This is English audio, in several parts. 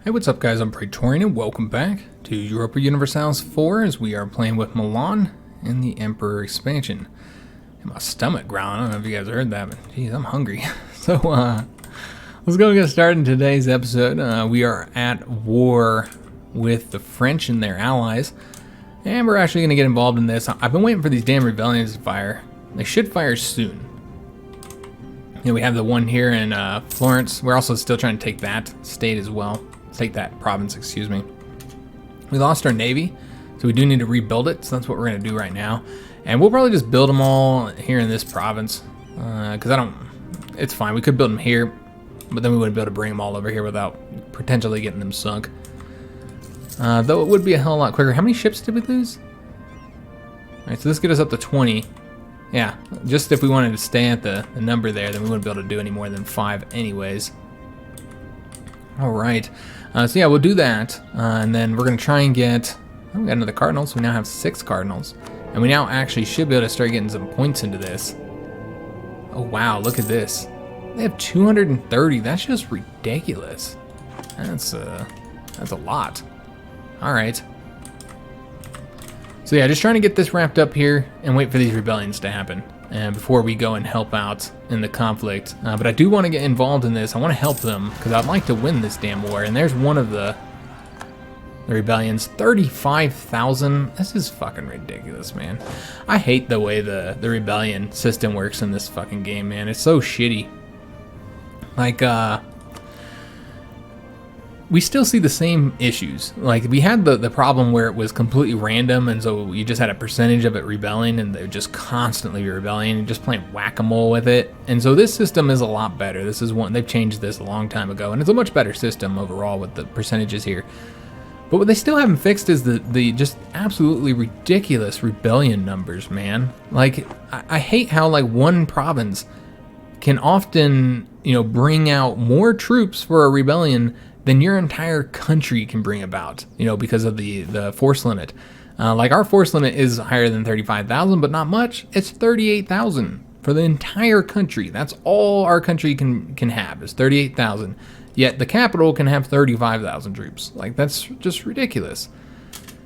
Hey, what's up guys, I'm Praetorian and welcome back to Europa Universalis IV as we are playing with Milan in the Emperor expansion. And my stomach growling, I don't know if you guys heard that, but geez, I'm hungry. So let's go get started in today's episode. We are at war with the French and their allies, and we're actually going to get involved in this. I've been waiting for these damn rebellions to fire. They should fire soon. You know, we have the one here in Florence. We're also still trying to take that state as well. Take that province, excuse me. We lost our navy, so we do need to rebuild it, so that's what we're going to do right now. And we'll probably just build them all here in this province, because it's fine. We could build them here, but then we wouldn't be able to bring them all over here without potentially getting them sunk. Though it would be a hell of a lot quicker. How many ships did we lose? Alright, so this gets us up to 20. Yeah, just if we wanted to stay at the number there, then we wouldn't be able to do any more than 5 anyways. Alright, so yeah, we'll do that, and then we're going to try and get, oh, we got another cardinal, so we now have 6 cardinals, and we now actually should be able to start getting some points into this. Oh wow, look at this. They have 230, that's just ridiculous. That's a lot. Alright. So yeah, just trying to get this wrapped up here and wait for these rebellions to happen before we go and help out in the conflict. But I do want to get involved in this. I want to help them because I'd like to win this damn war. And there's one of the rebellions, 35,000. This is fucking ridiculous, man. I hate the way the rebellion system works in this fucking game, man. It's so shitty. Like, we still see the same issues. Like, we had the problem where it was completely random, and so you just had a percentage of it rebelling, and they're just constantly rebelling and just playing whack-a-mole with it. And so this system is a lot better. This is one, they've changed this a long time ago, and it's a much better system overall with the percentages here. But what they still haven't fixed is the just absolutely ridiculous rebellion numbers, man. Like, I hate how, like, one province can often, you know, bring out more troops for a rebellion than your entire country can bring about, you know, because of the force limit. Like, our force limit is higher than 35,000, but not much. It's 38,000 for the entire country. That's all our country can have is 38,000. Yet the capital can have 35,000 troops. Like, that's just ridiculous.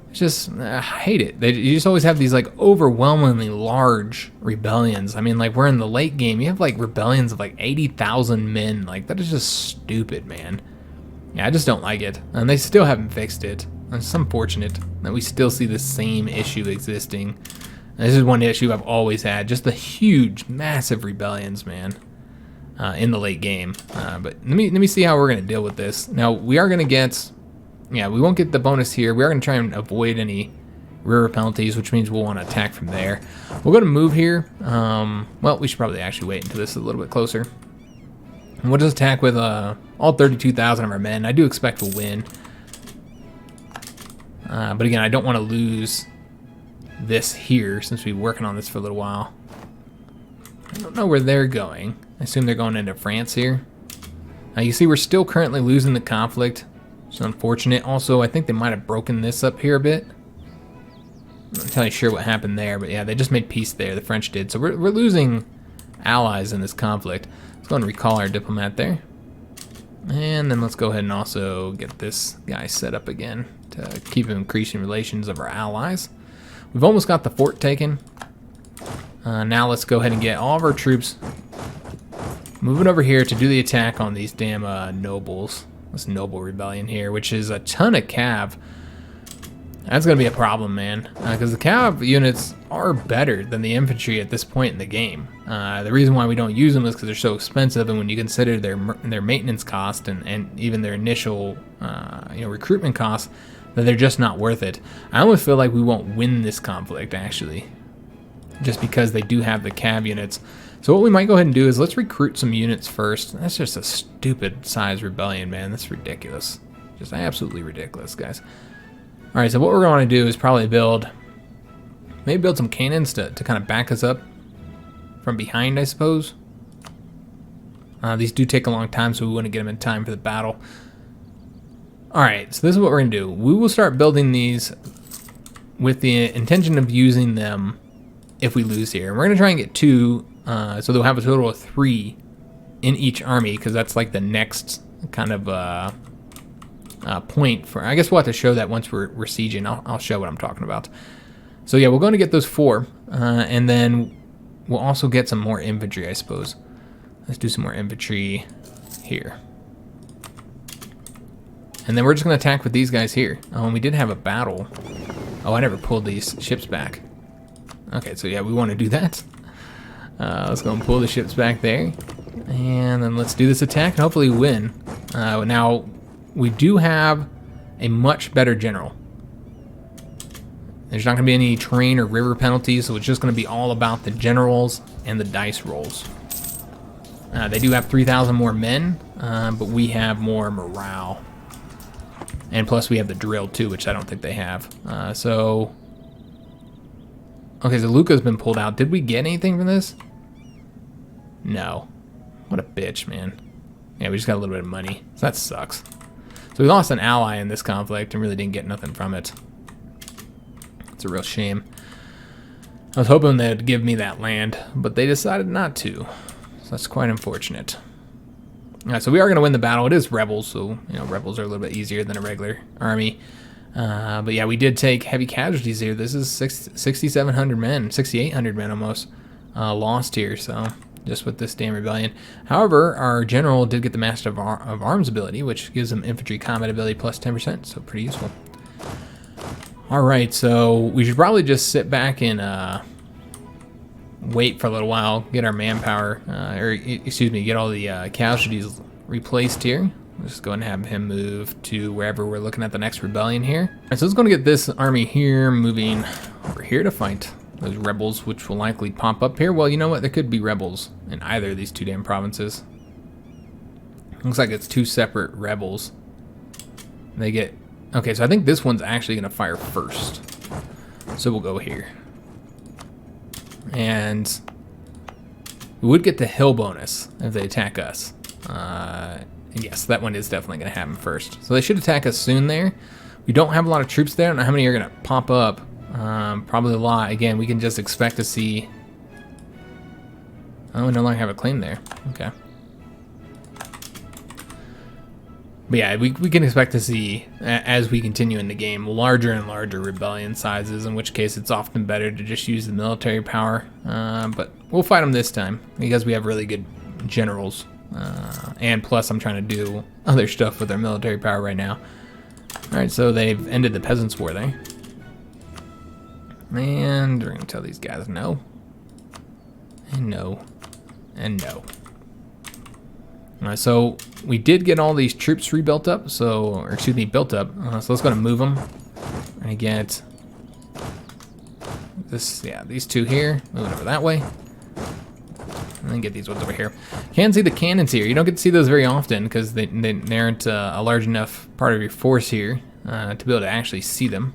It's just, I hate it. You just always have these, like, overwhelmingly large rebellions. I mean, like, we're in the late game. You have, like, rebellions of, like, 80,000 men. Like, that is just stupid, man. Yeah, I just don't like it, and they still haven't fixed it. It's unfortunate that we still see the same issue existing. And this is one issue I've always had, just the huge, massive rebellions, man, in the late game. But let me see how we're going to deal with this. Now, we are going to get, yeah, we won't get the bonus here. We are going to try and avoid any river penalties, which means we'll want to attack from there. We're going to move here. Well, we should probably actually wait until this is a little bit closer. And we'll just attack with all 32,000 of our men. I do expect we'll win. But again, I don't want to lose this here since we've been working on this for a little while. I don't know where they're going. I assume they're going into France here. You see we're still currently losing the conflict. It's unfortunate. Also, I think they might have broken this up here a bit. I'm not entirely sure what happened there, but yeah, they just made peace there. The French did. So we're losing allies in this conflict. Let's go and recall our diplomat there. And then let's go ahead and also get this guy set up again to keep increasing relations of our allies. We've almost got the fort taken. Now let's go ahead and get all of our troops moving over here to do the attack on these damn nobles. This noble rebellion here, which is a ton of cav. That's going to be a problem, man, because the cav units are better than the infantry at this point in the game. The reason why we don't use them is because they're so expensive, and when you consider their maintenance cost and even their initial recruitment costs, that they're just not worth it. I almost feel like we won't win this conflict, actually, just because they do have the cav units. So what we might go ahead and do is let's recruit some units first. That's just a stupid size rebellion, man. That's ridiculous. Just absolutely ridiculous, guys. Alright, so what we're going to do is probably maybe build some cannons to kind of back us up from behind, I suppose. These do take a long time, so we want to get them in time for the battle. Alright, so this is what we're going to do. We will start building these with the intention of using them if we lose here. And we're going to try and get 2, so they'll have a total of 3 in each army, because that's like the next kind of point for. I guess we'll have to show that once we're sieging. I'll show what I'm talking about. So yeah, we're going to get those 4, and then we'll also get some more infantry, I suppose. Let's do some more infantry here. And then we're just going to attack with these guys here. Oh, and we did have a battle. Oh, I never pulled these ships back. Okay, so yeah, we want to do that. Let's go and pull the ships back there. And then let's do this attack and hopefully win. Now, we do have a much better general. There's not going to be any terrain or river penalties, so it's just going to be all about the generals and the dice rolls. They do have 3,000 more men, but we have more morale. And plus we have the drill too, which I don't think they have. Okay, so Luca's been pulled out. Did we get anything from this? No. What a bitch, man. Yeah, we just got a little bit of money. So that sucks. So we lost an ally in this conflict and really didn't get nothing from it. It's a real shame. I was hoping they'd give me that land, but they decided not to. So that's quite unfortunate. So we are going to win the battle. It is rebels, so rebels are a little bit easier than a regular army. But yeah, we did take heavy casualties here. This is 6,700 men, 6,800 men almost lost here. So just with this damn rebellion. However, our general did get the Master of Arms ability, which gives him infantry combat ability plus 10%. So pretty useful. All right, so we should probably just sit back and wait for a little while, get our manpower, get all the casualties replaced here. Let's just go ahead and have him move to wherever we're looking at the next rebellion here. All right, so let's go and get this army here moving over here to fight those rebels, which will likely pop up here. Well, you know what? There could be rebels in either of these 2 damn provinces. Looks like it's 2 separate rebels. They get... Okay, so I think this one's actually going to fire first. So we'll go here. And we would get the hill bonus if they attack us. And yes, that one is definitely going to happen first. So they should attack us soon there. We don't have a lot of troops there. I don't know how many are going to pop up. Probably a lot. Again, we can just expect to see... Oh, we no longer have a claim there. Okay. But yeah, we can expect to see, as we continue in the game, larger and larger rebellion sizes, in which case it's often better to just use the military power. But we'll fight them this time, because we have really good generals. And plus, I'm trying to do other stuff with our military power right now. Alright, so they've ended the Peasants' War there. And we're going to tell these guys no. And no. And no. So we did get all these troops rebuilt up, so built up. So let's go and move them. We're gonna get this, these 2 here, moving over that way, and then get these ones over here. Can't see the cannons here. You don't get to see those very often because they aren't a large enough part of your force here to be able to actually see them.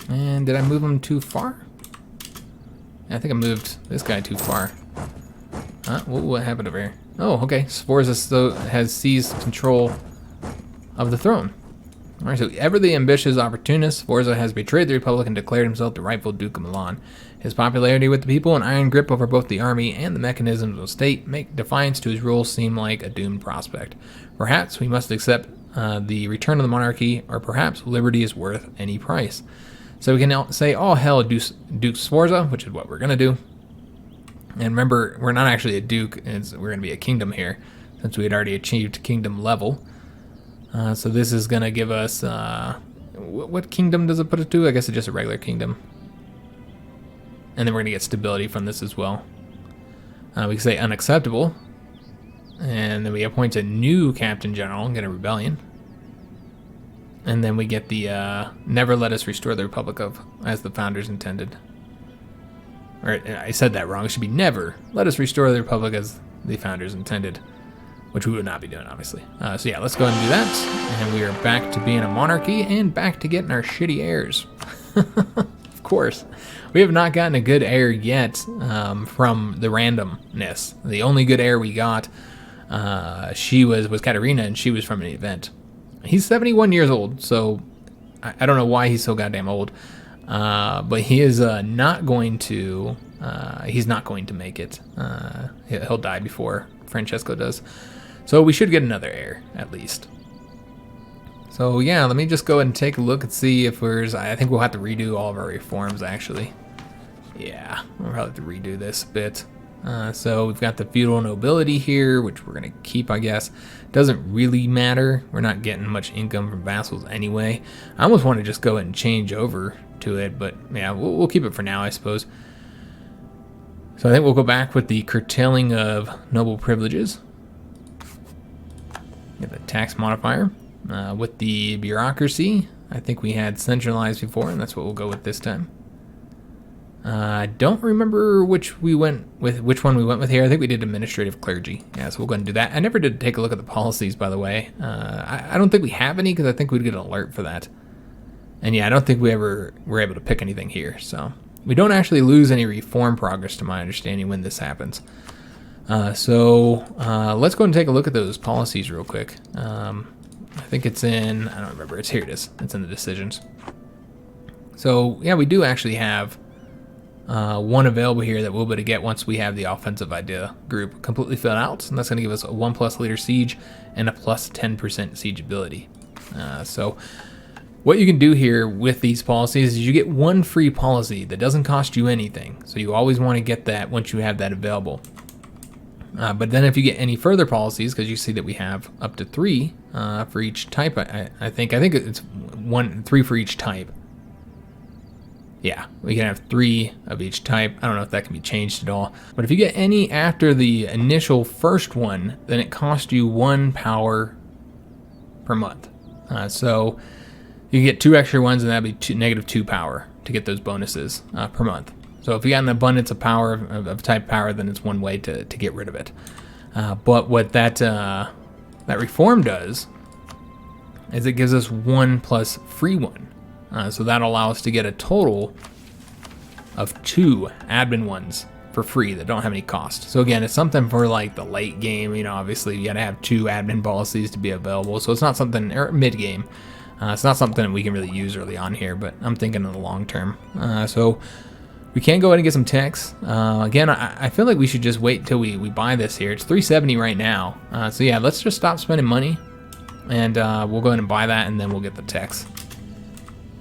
And did I move them too far? I think I moved this guy too far. What happened over here? Oh, okay. Sforza has seized control of the throne. All right, so ever the ambitious opportunist, Sforza has betrayed the Republic and declared himself the rightful Duke of Milan. His popularity with the people and iron grip over both the army and the mechanisms of state make defiance to his rule seem like a doomed prospect. Perhaps we must accept the return of the monarchy, or perhaps liberty is worth any price. So we can say, all hell Duke Sforza, which is what we're going to do. And remember, we're not actually a duke, we're going to be a kingdom here, since we had already achieved kingdom level. So this is going to give us, what kingdom does it put it to? I guess it's just a regular kingdom. And then we're going to get stability from this as well. We can say unacceptable. And then we appoint a new captain general and get a rebellion. And then we get the never let us restore the Republic as the founders intended. Or I said that wrong. It should be never let us restore the Republic as the founders intended, which we would not be doing, obviously. So yeah, let's go ahead and do that. And we are back to being a monarchy and back to getting our shitty heirs. Of course. We have not gotten a good heir yet from the randomness. The only good heir we got, she was Katerina, and she was from an event. He's 71 years old, so I don't know why he's so goddamn old. But he is not going to. He's not going to make it. He'll die before Francesco does. So we should get another heir at least. So yeah, let me just go ahead and take a look and see if there's, I think we'll have to redo all of our reforms actually. Yeah, we'll probably have to redo this a bit. So we've got the feudal nobility here, which we're gonna keep, I guess. Doesn't really matter. We're not getting much income from vassals anyway. I almost want to just go ahead and change over to it, but yeah, we'll keep it for now, I suppose. So I think we'll go back with the curtailing of noble privileges. Get the tax modifier. With the bureaucracy, I think we had centralized before, and that's what we'll go with this time. I don't remember which one we went with here. I think we did administrative clergy. Yeah, so we'll go ahead and do that. I never did take a look at the policies, by the way. I don't think we have any because I think we'd get an alert for that. And yeah, I don't think we ever were able to pick anything here. So we don't actually lose any reform progress, to my understanding, when this happens. Let's go ahead and take a look at those policies real quick. I think it's in, I don't remember. Here it is. It's in the decisions. So yeah, we do actually have one available here that we'll be able to get once we have the offensive idea group completely filled out, and that's going to give us a 1+ leader siege and a plus 10% siege ability. So what you can do here with these policies is you get one free policy that doesn't cost you anything, so you always want to get that once you have that available. But then if you get any further policies, because you see that we have up to 3 for each type, I think it's 3 for each type. Yeah, we can have 3 of each type. I don't know if that can be changed at all. But if you get any after the initial first one, then it costs you 1 power per month. So you get 2 extra ones, and that'd be -2 power to get those bonuses per month. So if you got an abundance of power, of type power, then it's one way to get rid of it. But what that reform does is it gives us 1 plus free 1. So that'll allow us to get a total of 2 admin ones for free that don't have any cost. So again, it's something for like the late game. You know, obviously you gotta have 2 admin policies to be available. So it's not something, or mid game. It's not something that we can really use early on here, but I'm thinking in the long term. So we can go ahead and get some techs. Again, I feel like we should just wait till we buy this here. It's 370 right now. So yeah, let's just stop spending money, and we'll go ahead and buy that, and then we'll get the techs.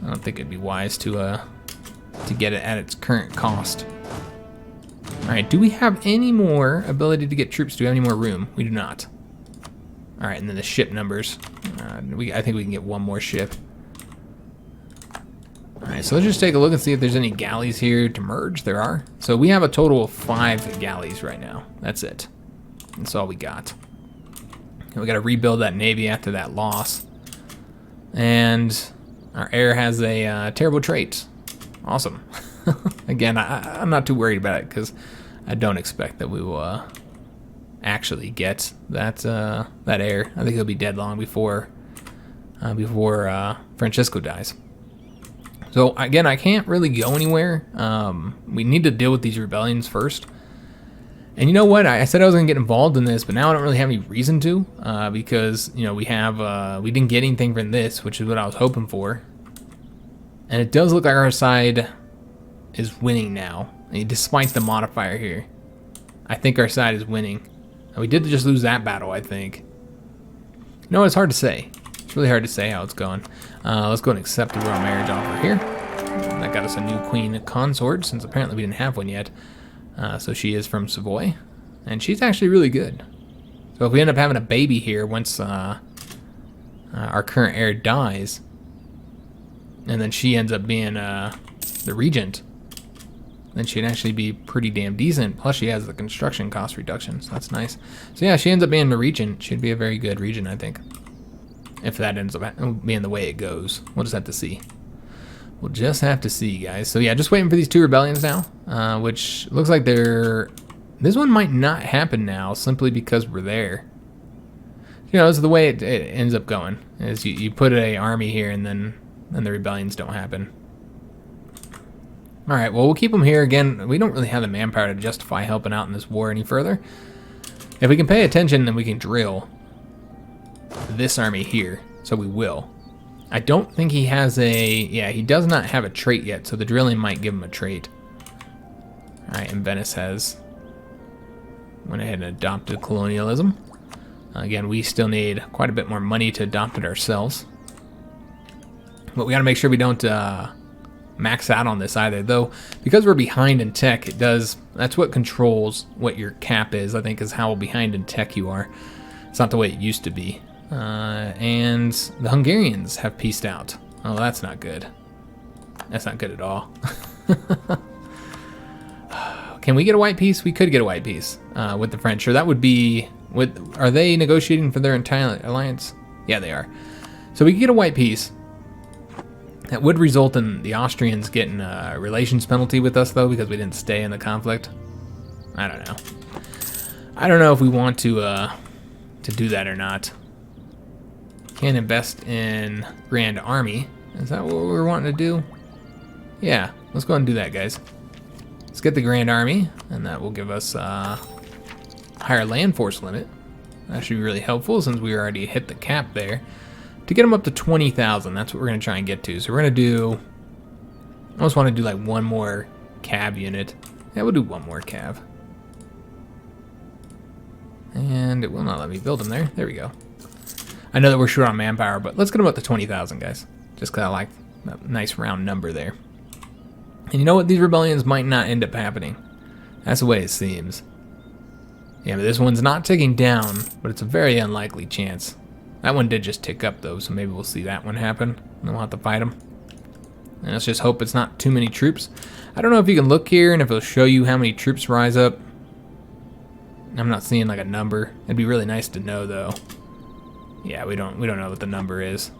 I don't think it'd be wise to get it at its current cost. All right, do we have any more ability to get troops? Do we have any more room? We do not. All right, and then the ship numbers. I think we can get 1 more ship. All right, so let's just take a look and see if there's any galleys here to merge. There are. So we have a total of 5 galleys right now. That's it. That's all we got. And we got to rebuild that navy after that loss. And our heir has a terrible trait. Awesome. Again, I'm not too worried about it because I don't expect that we will actually get that heir. I think he'll be dead long before Francisco dies. So again, I can't really go anywhere. We need to deal with these rebellions first. And you know what? I said I was gonna get involved in this, but now I don't really have any reason to, because you know we didn't get anything from this, which is what I was hoping for. And it does look like our side is winning now, despite the modifier here. I think our side is winning. And we did just lose that battle, I think. No, it's hard to say. It's really hard to say how it's going. Let's go and accept the royal marriage offer here. That got us a new queen consort, since apparently we didn't have one yet. So she is from Savoy, and she's actually really good. So if we end up having a baby here once our current heir dies, and then she ends up being the regent, then she'd actually be pretty damn decent. Plus she has the construction cost reduction, so that's nice. So yeah, she ends up being the regent. She'd be a very good regent, I think. If that ends up being the way it goes. We'll just have to see. We'll just have to see, guys. So yeah, just waiting for these 2 rebellions now, which looks like this one might not happen now simply because we're there. You know, this is the way it ends up going. Is you put an army here and then the rebellions don't happen. All right, well, we'll keep them here. Again, we don't really have the manpower to justify helping out in this war any further. If we can pay attention, then we can drill this army here, so we will. I don't think he has he does not have a trait yet, so the drilling might give him a trait. All right, and Venice went ahead and adopted colonialism. Again, we still need quite a bit more money to adopt it ourselves. But we got to make sure we don't max out on this either. Though, because we're behind in tech, that's what controls what your cap is, I think, is how behind in tech you are. It's not the way it used to be. And the Hungarians have peaced out. Oh, that's not good. That's not good at all. Can we get a white peace? We could get a white peace with the French. Or that would be... Are they negotiating for their entire alliance? Yeah, they are. So we could get a white peace. That would result in the Austrians getting a relations penalty with us, though, because we didn't stay in the conflict. I don't know. I don't know if we want to do that or not. Can invest in Grand Army. Is that what we're wanting to do? Yeah, let's go ahead and do that, guys. Let's get the Grand Army, and that will give us a higher land force limit. That should be really helpful since we already hit the cap there. To get them up to 20,000, that's what we're going to try and get to. So we're going to do... I almost want to do like one more cav unit. Yeah, we'll do one more cav. And it will not let me build them there. There we go. I know that we're short on manpower, but let's get them up to 20,000, guys. Just because I like that nice round number there. And you know what? These rebellions might not end up happening. That's the way it seems. Yeah, but this one's not ticking down, but it's a very unlikely chance. That one did just tick up, though, so maybe we'll see that one happen. And then we'll have to fight them. And let's just hope it's not too many troops. I don't know if you can look here and if it'll show you how many troops rise up. I'm not seeing like a number. It'd be really nice to know, though. Yeah, we don't know what the number is.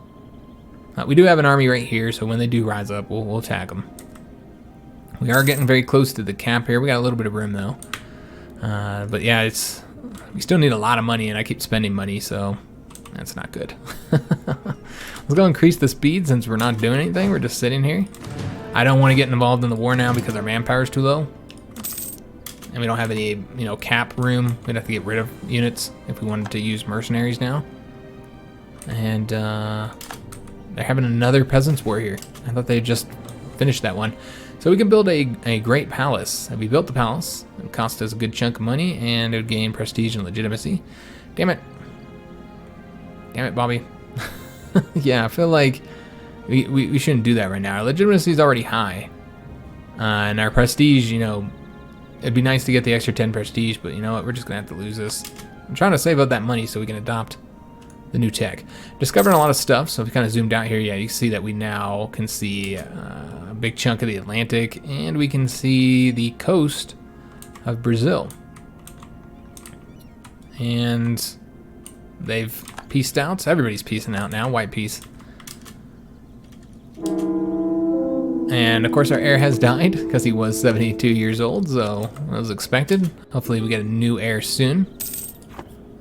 We do have an army right here, so when they do rise up, we'll attack them. We are getting very close to the cap here. We got a little bit of room, though. But yeah, we still need a lot of money, and I keep spending money, so that's not good. Let's go increase the speed since we're not doing anything. We're just sitting here. I don't want to get involved in the war now because our manpower is too low. And we don't have any, cap room. We'd have to get rid of units if we wanted to use mercenaries now. And they're having another peasants war here. I thought they just finished that one. So we can build a great palace. We built the palace. It cost us a good chunk of money, and it would gain prestige and legitimacy. Damn it. Damn it, Bobby. Yeah, I feel like we shouldn't do that right now. Our legitimacy is already high. And our prestige, it'd be nice to get the extra 10 prestige, but you know what? We're just going to have to lose this. I'm trying to save up that money so we can adopt the new tech. Discovering a lot of stuff, so if we kind of zoomed out here, yeah, you can see that we now can see a big chunk of the Atlantic, and we can see the coast of Brazil. And they've peaced out, so everybody's peacing out now, white peace. And of course our heir has died because he was 72 years old, so that was expected. Hopefully we get a new heir soon,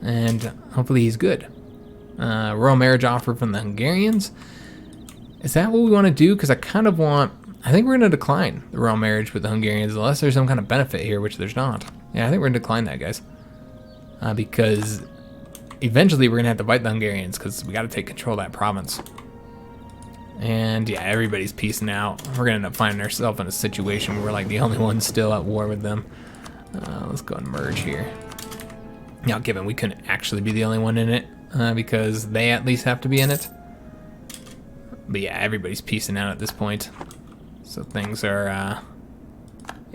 and hopefully he's good. Royal marriage offer from the Hungarians. Is that what we want to do? Because I think we're going to decline the royal marriage with the Hungarians unless there's some kind of benefit here, which there's not. Yeah, I think we're going to decline that, guys. Because eventually we're going to have to fight the Hungarians because we got to take control of that province. And yeah, everybody's peacing out. We're going to end up finding ourselves in a situation where we're like the only ones still at war with them. Let's go and merge here. Now, given we couldn't actually be the only one in it, because they at least have to be in it. But yeah, everybody's peacing out at this point. So things are,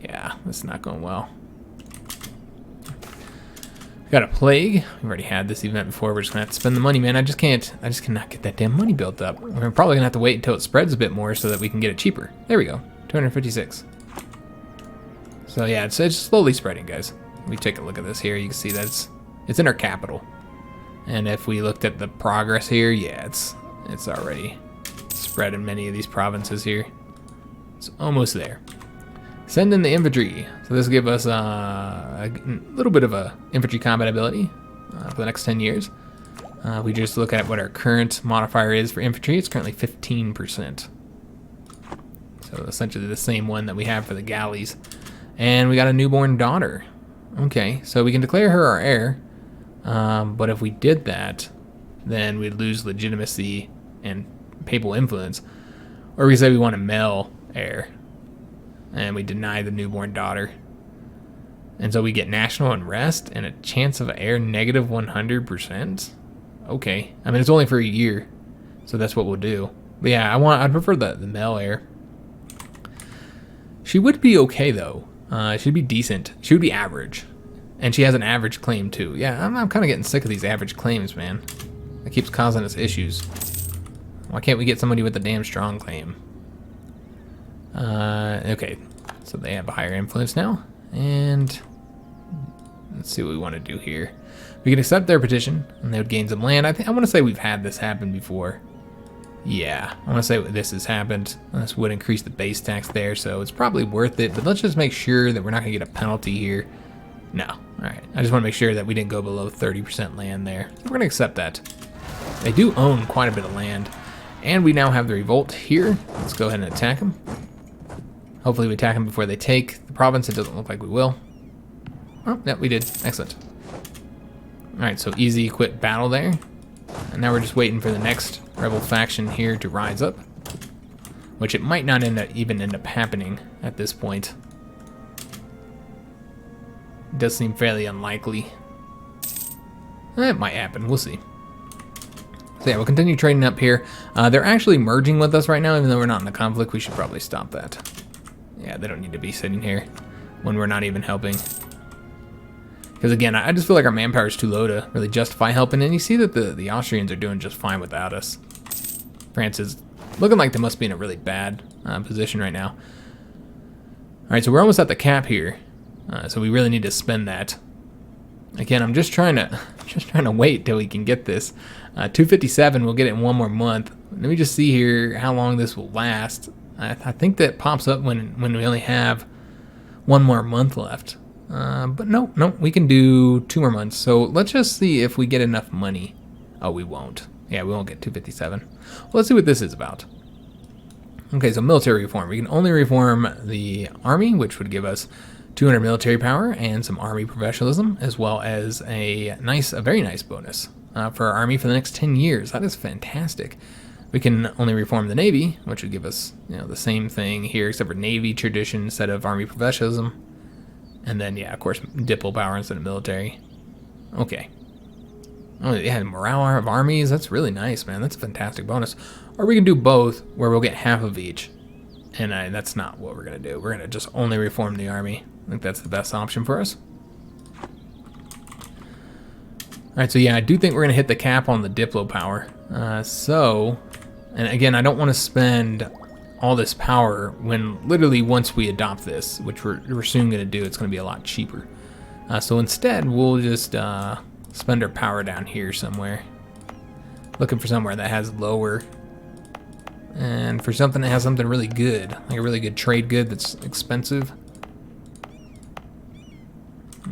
yeah, it's not going well. We got a plague. We've already had this event before. We're just gonna have to spend the money, man. I just cannot get that damn money built up. We're probably gonna have to wait until it spreads a bit more so that we can get it cheaper. There we go, 256. So yeah, it's slowly spreading, guys. We take a look at this here. You can see that it's in our capital. And if we looked at the progress here, yeah, it's already spread in many of these provinces here. It's almost there. Send in the infantry. So this will give us a little bit of a infantry combat ability for the next 10 years. We just look at what our current modifier is for infantry. It's currently 15%. So essentially the same one that we have for the galleys. And we got a newborn daughter. Okay, so we can declare her our heir. But if we did that, then we'd lose legitimacy and papal influence. Or we say we want a male heir, and we deny the newborn daughter. And so we get national unrest and a chance of an heir negative 100%. Okay, I mean, it's only for a year, so that's what we'll do. But yeah, I'd prefer the male heir. She would be okay though. She'd be decent. She would be average. And she has an average claim too. Yeah, I'm kind of getting sick of these average claims, man. That keeps causing us issues. Why can't we get somebody with a damn strong claim? Okay, so they have a higher influence now. And let's see what we want to do here. We can accept their petition, and they would gain some land. I want to say we've had this happen before. Yeah, I want to say this has happened. This would increase the base tax there, so it's probably worth it. But let's just make sure that we're not going to get a penalty here. No. All right. I just want to make sure that we didn't go below 30% land there. So we're going to accept that. They do own quite a bit of land. And we now have the revolt here. Let's go ahead and attack them. Hopefully we attack them before they take the province. It doesn't look like we will. Oh, yeah, we did. Excellent. All right, so easy quit battle there. And now we're just waiting for the next rebel faction here to rise up, which it might not even end up happening at this point. It does seem fairly unlikely. It might happen. We'll see. So yeah, we'll continue trading up here. They're actually merging with us right now, even though we're not in a conflict. We should probably stop that. Yeah, they don't need to be sitting here when we're not even helping. Because again, I just feel like our manpower is too low to really justify helping. And you see that the Austrians are doing just fine without us. France is looking like they must be in a really bad position right now. All right, so we're almost at the cap here. So we really need to spend that. Again, I'm just trying to wait till we can get this. 257, we'll get it in one more month. Let me just see here how long this will last. I think that pops up when we only have one more month left. But no, we can do 2 more months. So let's just see if we get enough money. Oh, we won't. Yeah, we won't get 257. Well, let's see what this is about. Okay, so military reform. We can only reform the army, which would give us 200 military power and some army professionalism, as well as a very nice bonus for our army for the next 10 years. That is fantastic. We can only reform the navy, which would give us, the same thing here, except for navy tradition instead of army professionalism. And then, yeah, of course, diplo power instead of military. Okay. Oh, yeah, morale of armies. That's really nice, man. That's a fantastic bonus. Or we can do both, where we'll get half of each. And that's not what we're going to do. We're going to just only reform the army. I think that's the best option for us. All right, so yeah, I do think we're going to hit the cap on the diplo power. And again, I don't want to spend all this power when literally once we adopt this, which we're soon going to do, it's going to be a lot cheaper. So instead, we'll just spend our power down here somewhere. Looking for somewhere that has lower. And for something that has something really good, like a really good trade good that's expensive.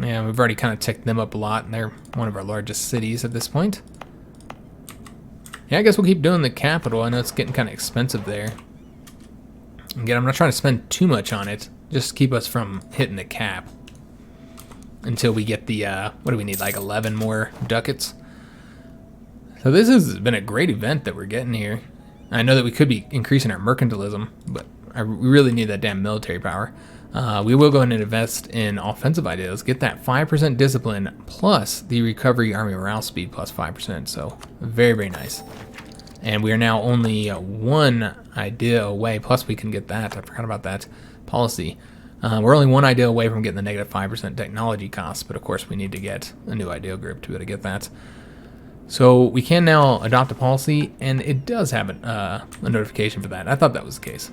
Yeah, we've already kind of ticked them up a lot, and they're one of our largest cities at this point. Yeah, I guess we'll keep doing the capital. I know it's getting kind of expensive there. Again, I'm not trying to spend too much on it. Just keep us from hitting the cap. Until we get the, what do we need, like 11 more ducats? So this has been a great event that we're getting here. I know that we could be increasing our mercantilism, but we really need that damn military power. We will go ahead and invest in offensive ideas. Get that 5% discipline plus the recovery army morale speed plus 5%. So very, very nice. And we are now only 1 idea away. Plus we can get that. I forgot about that policy. We're only 1 idea away from getting the negative 5% technology costs. But of course we need to get a new ideal group to be able to get that. So we can now adopt a policy, and it does have a notification for that. I thought that was the case.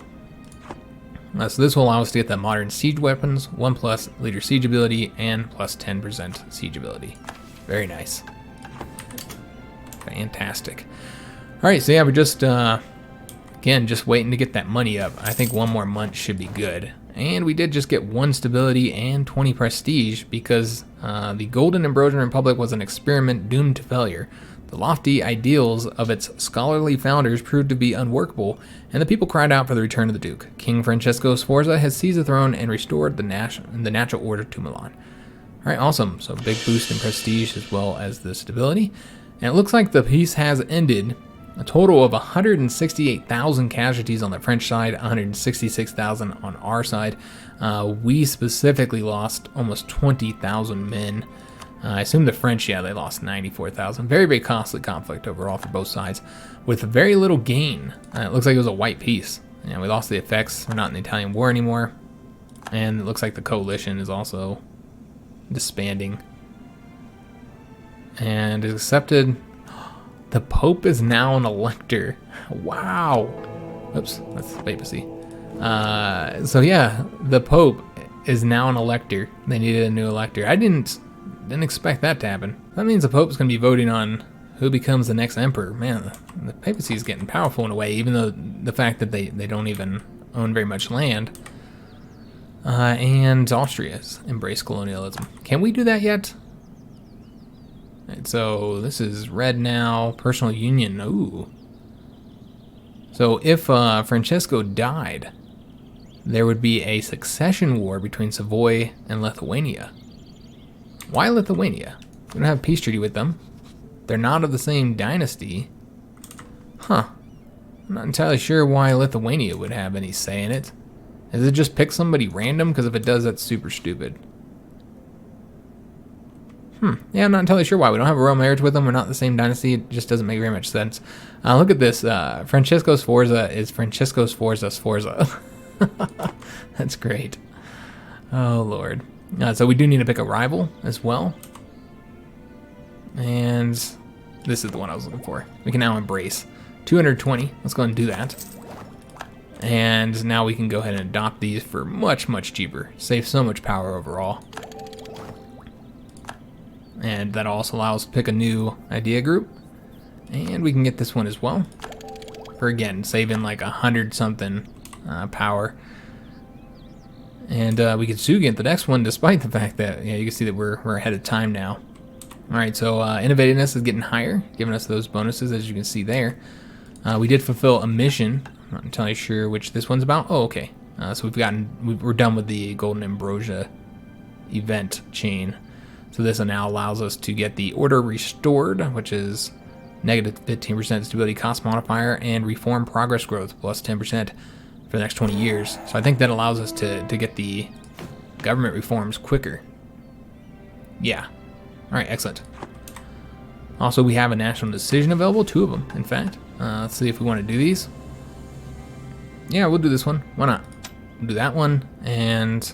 So this will allow us to get the modern siege weapons, 1+ leader siege ability, and plus 10% siege ability. Very nice. Fantastic. All right, so yeah, we're just, again, just waiting to get that money up. I think 1 more month should be good. And we did just get 1 stability and 20 prestige because the Golden Ambrosian Republic was an experiment doomed to failure. The lofty ideals of its scholarly founders proved to be unworkable, and the people cried out for the return of the Duke. King Francesco Sforza has seized the throne and restored the natural order to Milan. All right, awesome. So big boost in prestige as well as the stability. And it looks like the peace has ended. A total of 168,000 casualties on the French side, 166,000 on our side. We specifically lost almost 20,000 men. I assume the French, yeah, they lost 94,000. Very, very costly conflict overall for both sides, with very little gain. It looks like it was a white peace. Yeah, we lost the effects. We're not in the Italian War anymore. And it looks like the coalition is also disbanding. And is accepted. The Pope is now an elector. Wow. Oops, that's papacy. So yeah, the Pope is now an elector. They needed a new elector. I didn't expect that to happen. That means the Pope's going to be voting on who becomes the next emperor. Man, the papacy is getting powerful in a way, even though the fact that they don't even own very much land. And Austria's embraced colonialism. Can we do that yet? Right, so this is red now. Personal union. Ooh. So if Francesco died, there would be a succession war between Savoy and Lithuania. Why Lithuania? We don't have a peace treaty with them. They're not of the same dynasty. Huh. I'm not entirely sure why Lithuania would have any say in it. Does it just pick somebody random? Because if it does, that's super stupid. Yeah, I'm not entirely sure why. We don't have a royal marriage with them. We're not the same dynasty. It just doesn't make very much sense. Look at this. Francesco Sforza is Francesco Sforza. That's great. Oh, Lord. So we do need to pick a rival as well. And this is the one I was looking for. We can now embrace 220. Let's go ahead and do that. And now we can go ahead and adopt these for much, much cheaper. Save so much power overall. And that also allows us to pick a new idea group. And we can get this one as well. For again, saving like 100 something power. And we can soon get the next one despite the fact that, yeah, you can see that we're ahead of time now. Alright, so innovativeness is getting higher, giving us those bonuses as you can see there. We did fulfill a mission. I'm not entirely sure which this one's about. Oh, okay. So we're done with the Golden Ambrosia event chain. So this now allows us to get the Order Restored, which is negative 15% stability cost modifier, and Reform Progress Growth plus 10% for the next 20 years. So I think that allows us to get the government reforms quicker. Yeah. All right, excellent. Also, we have a national decision available, 2 of them, in fact. Let's see if we want to do these. Yeah, we'll do this one. Why not? We'll do that one, and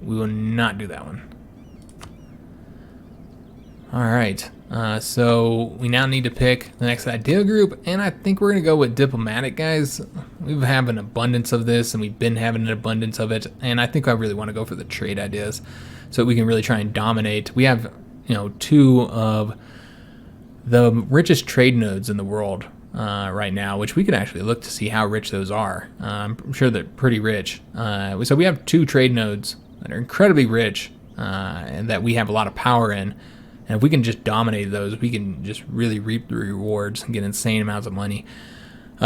we will not do that one. All right, so we now need to pick the next idea group, and I think we're gonna go with diplomatic, guys. We have an abundance of this, and we've been having an abundance of it, and I think I really want to go for the trade ideas, so we can really try and dominate. We have, 2 of the richest trade nodes in the world right now, which we could actually look to see how rich those are. I'm sure they're pretty rich. So we have 2 trade nodes that are incredibly rich, and that we have a lot of power in. And if we can just dominate those, we can just really reap the rewards and get insane amounts of money.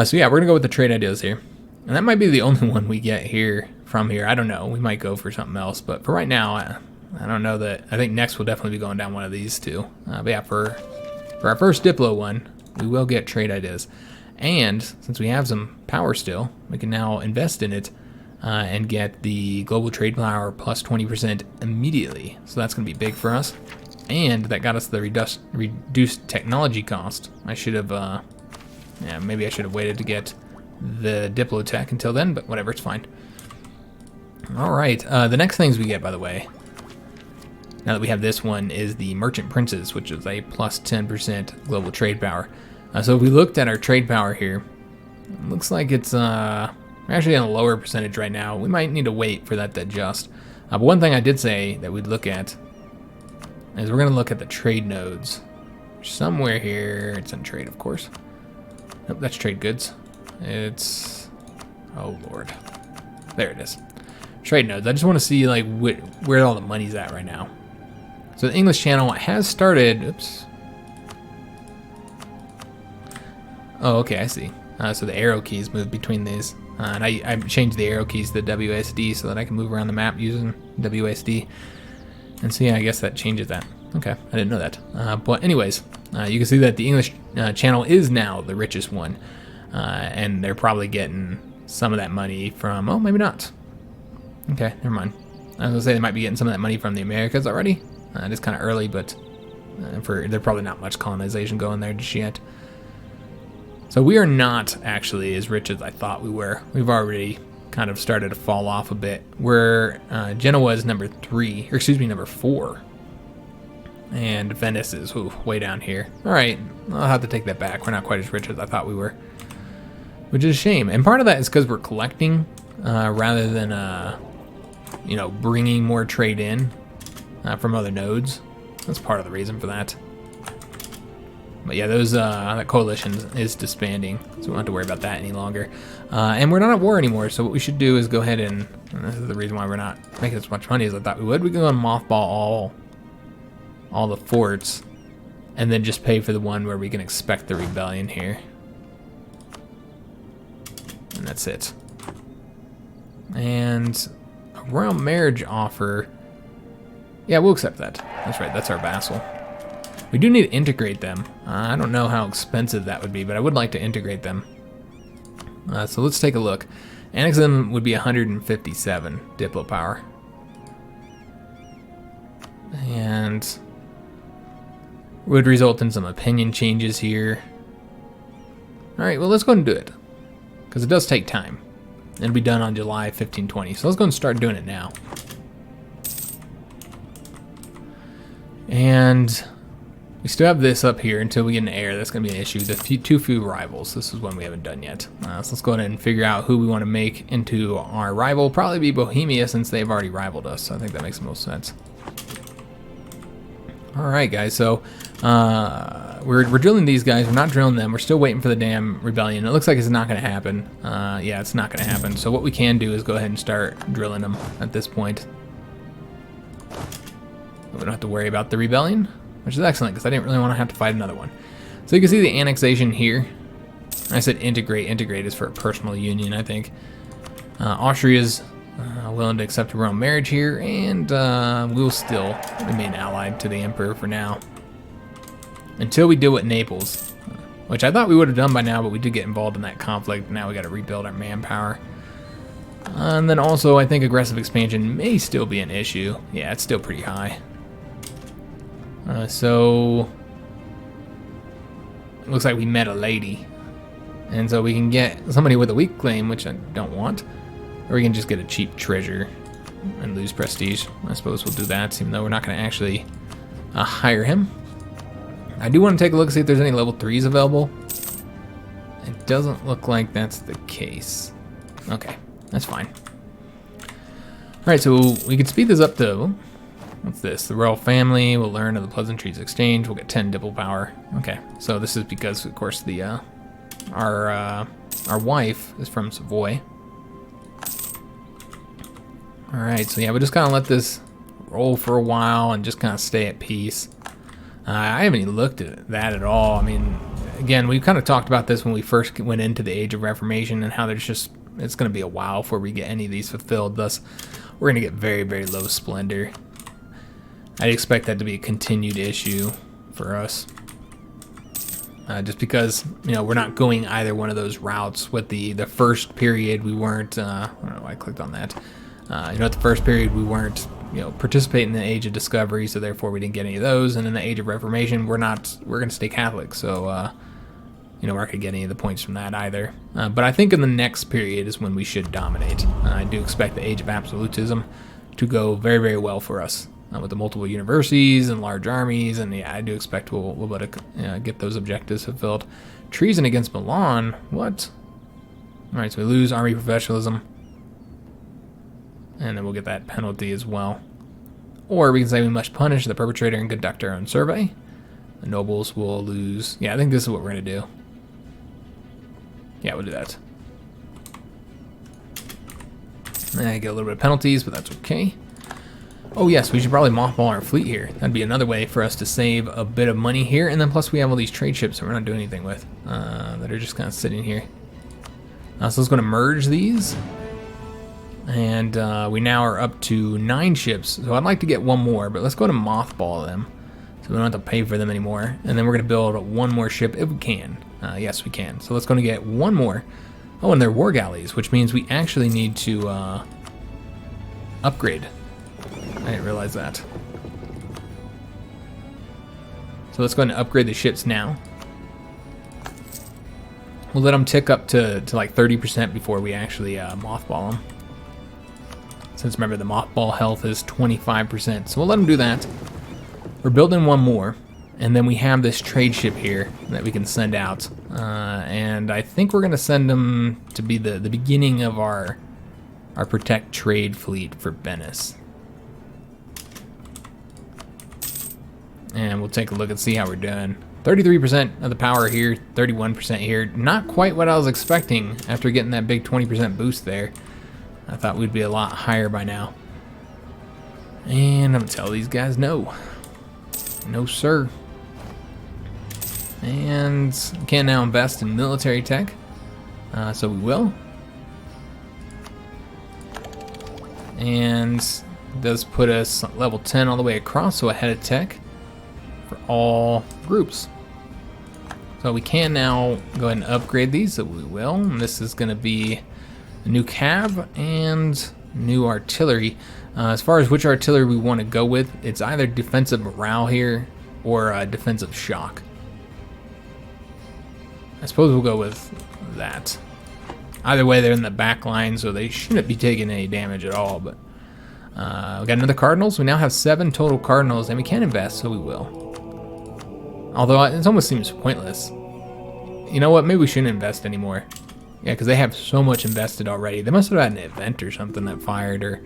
So yeah, we're gonna go with the trade ideas here. And that might be the only one we get here from here. I don't know, we might go for something else, but for right now, I don't know that. I think next we'll definitely be going down one of these 2. But yeah, for our first Diplo one, we will get trade ideas. And since we have some power still, we can now invest in it and get the global trade power plus 20% immediately. So that's gonna be big for us. And that got us the reduced technology cost. I should have, yeah, maybe I should have waited to get the Diplotech until then, but whatever, it's fine. All right, the next things we get, by the way, now that we have this one, is the Merchant Princes, which is a plus 10% global trade power. So if we looked at our trade power here, it looks like it's we're actually on a lower percentage right now. We might need to wait for that to adjust. But one thing I did say that we'd look at is we're going to look at the trade nodes. Somewhere here, it's in trade, of course. Nope, that's trade goods. It's, oh Lord. There it is. Trade nodes. I just want to see like where all the money's at right now. So the English Channel has started, oops. Oh, okay, I see. So the arrow keys move between these. And I changed the arrow keys to WSD so that I can move around the map using WSD. And so yeah, I guess that changes that. Okay, I didn't know that. But anyways, you can see that the English Channel is now the richest one. And they're probably getting some of that money from, oh, maybe not. Okay, never mind. I was gonna say they might be getting some of that money from the Americas already. It is kind of early, but there's probably not much colonization going there just yet. So we are not actually as rich as I thought we were. We've already kind of started to fall off a bit. We're Genoa is number 3, or excuse me, number 4. And Venice is way down here. All right, I'll have to take that back. We're not quite as rich as I thought we were, which is a shame. And part of that is because we're collecting rather than you know, bringing more trade in from other nodes. That's part of the reason for that. But yeah, that coalition is disbanding, so we don't have to worry about that any longer. And we're not at war anymore, so what we should do is go ahead and this is the reason why we're not making as much money as I thought we would. We can go and mothball all the forts, and then just pay for the one where we can expect the rebellion here. And that's it. And a royal marriage offer. Yeah, we'll accept that. That's right, that's our vassal. We do need to integrate them. I don't know how expensive that would be, but I would like to integrate them. So let's take a look. Annex them would be 157 Diplo power. And would result in some opinion changes here. Alright, well let's go ahead and do it. Because it does take time. It'll be done on July 1520. So let's go and start doing it now. And we still have this up here until we get an heir. That's going to be an issue. The too few rivals. This is one we haven't done yet. So let's go ahead and figure out who we want to make into our rival. Probably be Bohemia since they've already rivaled us. So I think that makes the most sense. All right, guys. So we're drilling these guys. We're not drilling them. We're still waiting for the damn rebellion. It looks like it's not going to happen. Yeah, it's not going to happen. So what we can do is go ahead and start drilling them at this point. We don't have to worry about the rebellion, which is excellent because I didn't really want to have to fight another one. So you can see the annexation here. I said integrate. Integrate is for a personal union, I think. Austria's willing to accept a Roman marriage here, and we'll still remain allied to the emperor for now. Until we deal with Naples, which I thought we would have done by now, but we did get involved in that conflict. Now we got to rebuild our manpower. And then also, I think aggressive expansion may still be an issue. Yeah, it's still pretty high. So it looks like we met a lady, and so we can get somebody with a weak claim, which I don't want, or we can just get a cheap treasure and lose prestige. I suppose we'll do that, even though we're not going to actually hire him. I do want to take a look and see if there's any level 3s available. It doesn't look like that's the case. Okay, that's fine. All right, so we can speed this up to, what's this? The royal family will learn of the pleasantries exchange. We'll get 10 dipple power. Okay, so this is because, of course, the our wife is from Savoy. All right, so yeah, we'll just kind of let this roll for a while and just kind of stay at peace. I haven't even looked at that at all. I mean, again, we kind of talked about this when we first went into the Age of Reformation and how there's just, it's going to be a while before we get any of these fulfilled. Thus, we're going to get very, very low splendor. I'd expect that to be a continued issue for us. Just because, you know, we're not going either one of those routes. With the first period, we weren't, I don't know why I clicked on that. You know, at the first period, we weren't, you know, participating in the Age of Discovery, so therefore we didn't get any of those. And in the Age of Reformation, we're going to stay Catholic, so, you know, we're not going to get any of the points from that either. But I think in the next period is when we should dominate. I do expect the Age of Absolutism to go very, very well for us. With the multiple universities and large armies, and yeah, I do expect we'll be able to get those objectives fulfilled. Treason against Milan, what? All right, so we lose army professionalism, and then we'll get that penalty as well. Or we can say we must punish the perpetrator and conduct our own survey. The nobles will lose. Yeah, I think this is what we're gonna do. Yeah, we'll do that. And I get a little bit of penalties, but that's okay. Oh yes, we should probably mothball our fleet here. That'd be another way for us to save a bit of money here. And then plus we have all these trade ships that we're not doing anything with, that are just kind of sitting here. So let's go to merge these. And we now are up to 9 ships. So I'd like to get one more, but let's go to mothball them, so we don't have to pay for them anymore. And then we're gonna build one more ship if we can. Yes, we can. So let's go and get one more. Oh, and they're war galleys, which means we actually need to upgrade. I didn't realize that. So let's go ahead and upgrade the ships now. We'll let them tick up to like 30% before we actually mothball them. Since remember, the mothball health is 25%. So we'll let them do that. We're building one more. And then we have this trade ship here that we can send out. And I think we're going to send them to be the beginning of our protect trade fleet for Venice. And we'll take a look and see how we're doing. 33% of the power here, 31% here. Not quite what I was expecting after getting that big 20% boost there. I thought we'd be a lot higher by now. And I'm gonna tell these guys no. No, sir. And we can now invest in military tech. So we will. And it does put us level 10 all the way across, so ahead of tech for all groups. So we can now go ahead and upgrade these, so we will. And this is going to be a new cav and new artillery. As far as which artillery we want to go with, it's either defensive morale here or defensive shock. I suppose we'll go with that. Either way, they're in the back line, so they shouldn't be taking any damage at all. But we got another Cardinals. We now have 7 total Cardinals, and we can invest, so we will. Although it almost seems pointless. You know what? Maybe we shouldn't invest anymore. Yeah, because they have so much invested already. They must have had an event or something that fired, or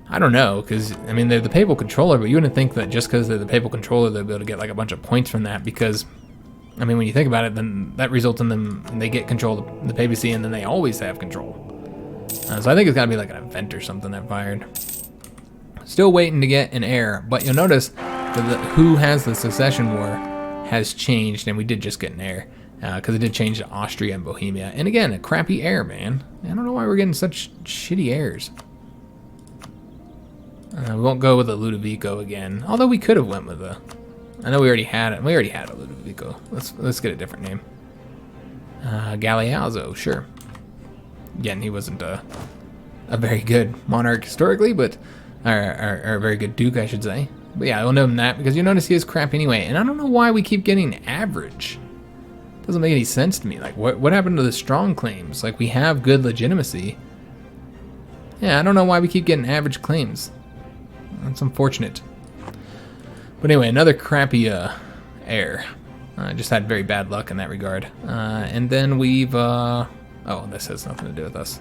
I don't know. Because I mean, they're the papal controller, but you wouldn't think that just because they're the papal controller, they'll be able to get like a bunch of points from that. Because I mean, when you think about it, then that results in them, they get control of the papacy, and then they always have control. So I think it's got to be like an event or something that fired. Still waiting to get an heir, but you'll notice that who has the succession war has changed, and we did just get an heir. Because it did change to Austria and Bohemia. And again, a crappy heir, man. I don't know why we're getting such shitty heirs. We won't go with a Ludovico again. Although we could have went with a... I know we already had it. We already had a Ludovico. Let's get a different name. Galeazzo, sure. Again, he wasn't a very good monarch historically, but... Or a very good duke, I should say. But yeah, I will know him that, because you notice he is crap anyway. And I don't know why we keep getting average. Doesn't make any sense to me. Like, what happened to the strong claims? Like, we have good legitimacy. Yeah, I don't know why we keep getting average claims. That's unfortunate. But anyway, another crappy heir. Just had very bad luck in that regard. And then we've... oh, this has nothing to do with us.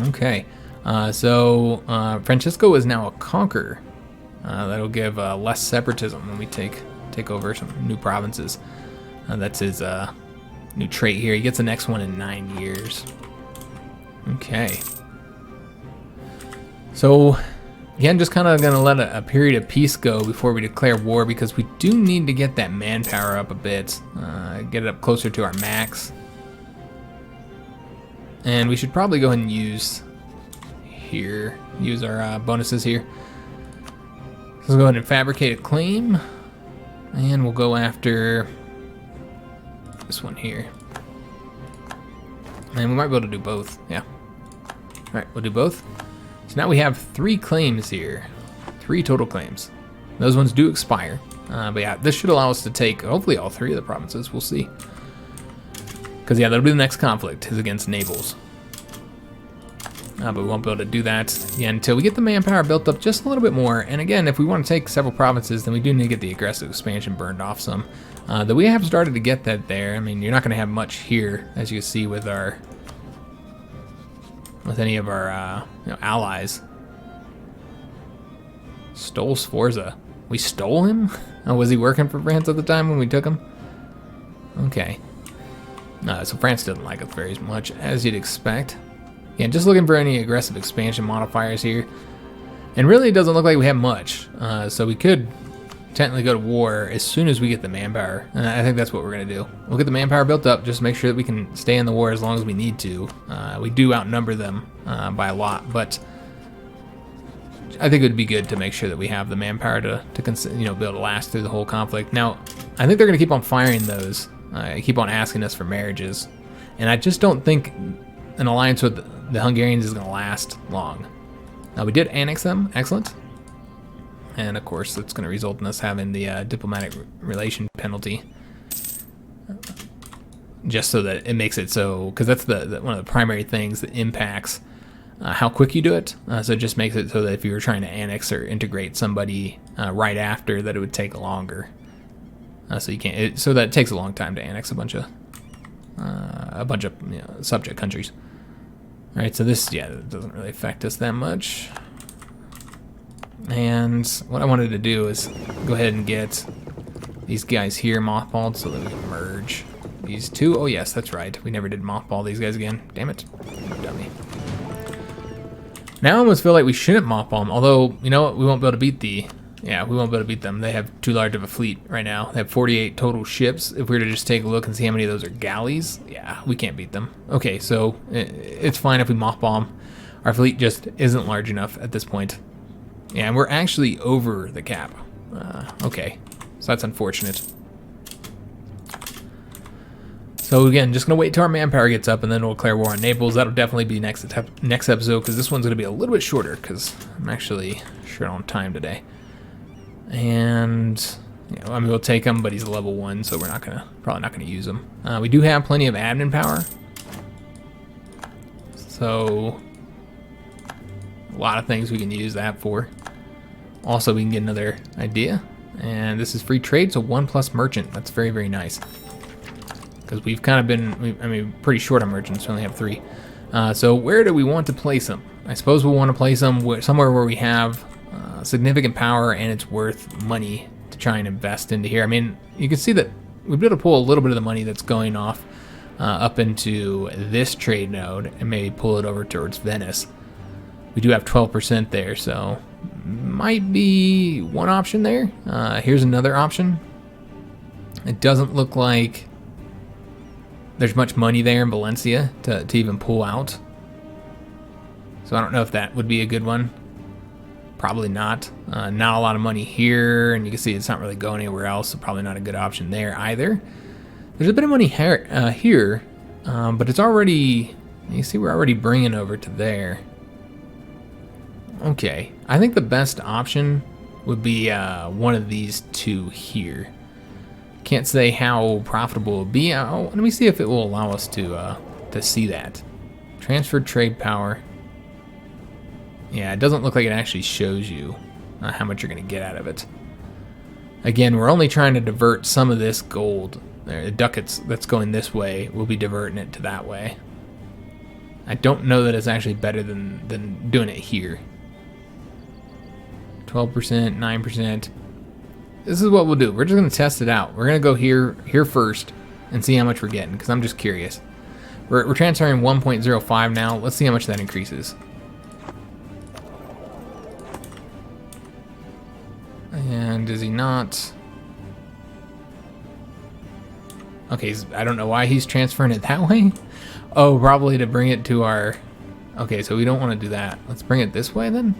Okay. So Francisco is now a conqueror. That'll give less separatism when we take over some new provinces. That's his new trait here. He gets the next one in 9 years. Okay. So again, just kind of gonna let a period of peace go before we declare war, because we do need to get that manpower up a bit, get it up closer to our max. And we should probably go ahead and use our bonuses here. So let's go ahead and fabricate a claim. And we'll go after this one here. And we might be able to do both, yeah. All right, we'll do both. So now we have 3 claims here. 3 total claims. Those ones do expire. But yeah, this should allow us to take hopefully all 3 of the provinces, we'll see. Because yeah, that'll be the next conflict, is against Naples. But we won't be able to do that until we get the manpower built up just a little bit more. And again, if we want to take several provinces, then we do need to get the aggressive expansion burned off some. Though we have started to get that there. I mean, you're not going to have much here, as you see with any of our allies. Stole Sforza. We stole him? Oh, was he working for France at the time when we took him? Okay. So France doesn't like us very much, as you'd expect. Yeah, just looking for any aggressive expansion modifiers here. And really, it doesn't look like we have much. So we could technically go to war as soon as we get the manpower. And I think that's what we're going to do. We'll get the manpower built up, just make sure that we can stay in the war as long as we need to. We do outnumber them by a lot, but I think it would be good to make sure that we have the manpower to be able to last through the whole conflict. Now, I think they're going to keep on firing those. Keep on asking us for marriages. And I just don't think an alliance with the Hungarians is going to last long. Now, we did annex them. Excellent. And of course, it's going to result in us having the diplomatic relation penalty. Just so that it makes it so, because that's one of the primary things that impacts how quick you do it. So it just makes it so that if you were trying to annex or integrate somebody right after, that it would take longer. So you can't. So that it takes a long time to annex a bunch of subject countries. All right. So this, yeah, it doesn't really affect us that much. And what I wanted to do is go ahead and get these guys here mothballed so that we can merge these two. Oh yes, that's right. We never did mothball these guys again. Damn it, dummy. Now I almost feel like we shouldn't mothball them. Although, you know what? We won't be able to beat we won't be able to beat them. They have too large of a fleet right now. They have 48 total ships. If we were to just take a look and see how many of those are galleys, yeah, we can't beat them. Okay, so it's fine if we mothball them. Our fleet just isn't large enough at this point. Yeah, and we're actually over the cap. Okay, so that's unfortunate. So again, just gonna wait till our manpower gets up, and then we'll declare war on Naples. That'll definitely be next episode, because this one's gonna be a little bit shorter, because I'm actually short on time today. And I mean, we'll take him, but he's a level 1, so we're probably not gonna use him. We do have plenty of admin power, so a lot of things we can use that for. Also, we can get another idea, and this is free trade, so 1+ merchant. That's very, very nice. Because we've kind of been, pretty short on merchants. We only have 3. So where do we want to place them? I suppose we'll want to place them somewhere where we have significant power and it's worth money to try and invest into here. I mean, you can see that we'll be able to pull a little bit of the money that's going off up into this trade node and maybe pull it over towards Venice. We do have 12% there, so might be one option there. Here's another option. It doesn't look like there's much money there in Valencia to even pull out. So I don't know if that would be a good one. Probably not. Not a lot of money here, and you can see it's not really going anywhere else, so probably not a good option there either. There's a bit of money here, but it's already, you see we're already bringing over to there. Okay, I think the best option would be one of these two here. Can't say how profitable it will be. Let me see if it will allow us to see that. Transfer trade power. Yeah, it doesn't look like it actually shows you how much you're going to get out of it. Again, we're only trying to divert some of this gold. The ducats that's going this way, we'll be diverting it to that way. I don't know that it's actually better than doing it here. 12%, 9%. This is what we'll do. We're just going to test it out. We're going to go here first and see how much we're getting, because I'm just curious. We're transferring 1.05 now. Let's see how much that increases. And is he not? Okay, I don't know why he's transferring it that way. Oh, probably to bring it to our... Okay, so we don't want to do that. Let's bring it this way then.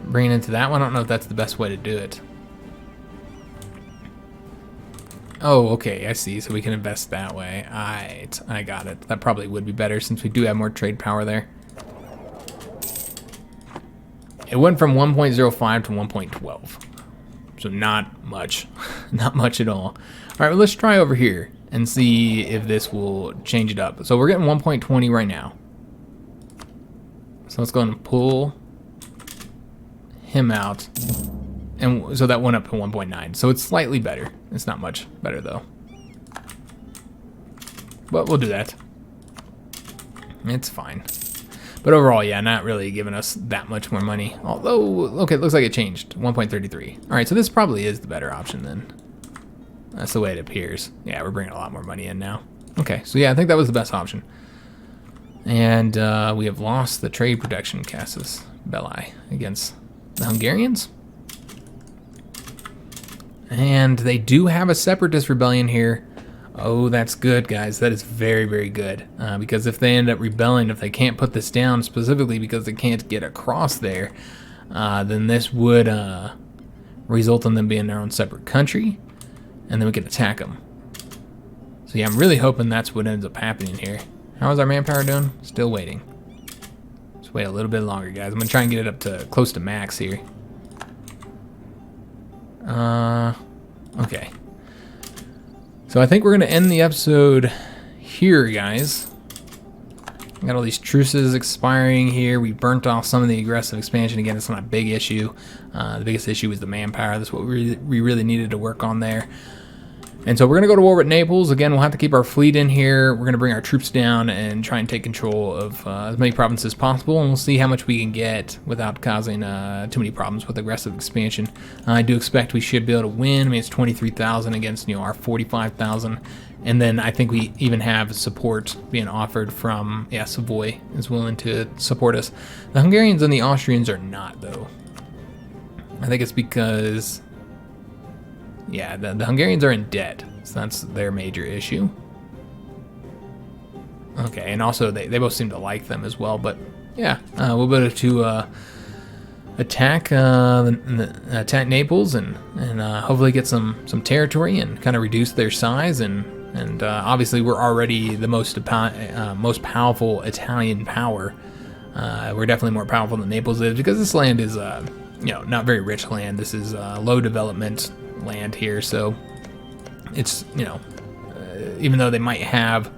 Bring it into that one. I don't know if that's the best way to do it. Oh, okay, I see. So we can invest that way. I got it. That probably would be better since we do have more trade power there. It went from 1.05 to 1.12. So not much. Not much at all. All right, well, let's try over here and see if this will change it up. So we're getting 1.20 right now. So let's go and pull him out. And so that went up to 1.9. So it's slightly better. It's not much better, though. But we'll do that. It's fine. But overall, yeah, not really giving us that much more money. Although, okay, it looks like it changed. 1.33. All right, so this probably is the better option then. That's the way it appears. Yeah, we're bringing a lot more money in now. Okay, so yeah, I think that was the best option. And we have lost the trade protection casus belli against the Hungarians. And they do have a separatist rebellion here. Oh, that's good, guys. That is very, very good. Because if they end up rebelling, if they can't put this down, specifically because they can't get across there, then this would result in them being their own separate country, and then we can attack them. So yeah, I'm really hoping that's what ends up happening here. How is our manpower doing? Still waiting. Let's wait a little bit longer, guys. I'm going to try and get it up to close to max here. Okay. So I think we're going to end the episode here, guys. Got all these truces expiring here. We burnt off some of the aggressive expansion. Again, it's not a big issue. The biggest issue was the manpower. That's what we really needed to work on there. And so we're going to go to war with Naples. Again, we'll have to keep our fleet in here. We're going to bring our troops down and try and take control of as many provinces as possible. And we'll see how much we can get without causing too many problems with aggressive expansion. I do expect we should be able to win. I mean, it's 23,000 against, you know, our 45,000. And then I think we even have support being offered from, yeah, Savoy is willing to support us. The Hungarians and the Austrians are not, though. I think it's because... yeah, the Hungarians are in debt, so that's their major issue. Okay, and also they both seem to like them as well, but yeah, we'll be able to attack attack Naples and hopefully get some territory and kind of reduce their size, and obviously we're already the most powerful Italian power. We're definitely more powerful than Naples is because this land is you know, not very rich land. This is low development land here, so it's, you know, even though they might have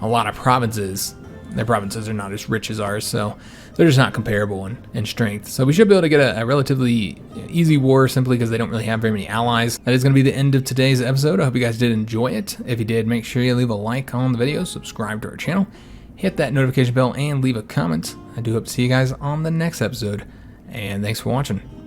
a lot of provinces, their provinces are not as rich as ours, so they're just not comparable in strength. So we should be able to get a relatively easy war simply because they don't really have very many allies. That is going to be the end of today's episode. I hope you guys did enjoy it. If you did, make sure you leave a like on the video, subscribe to our channel, hit that notification bell, and leave a comment. I do hope to see you guys on the next episode, and thanks for watching.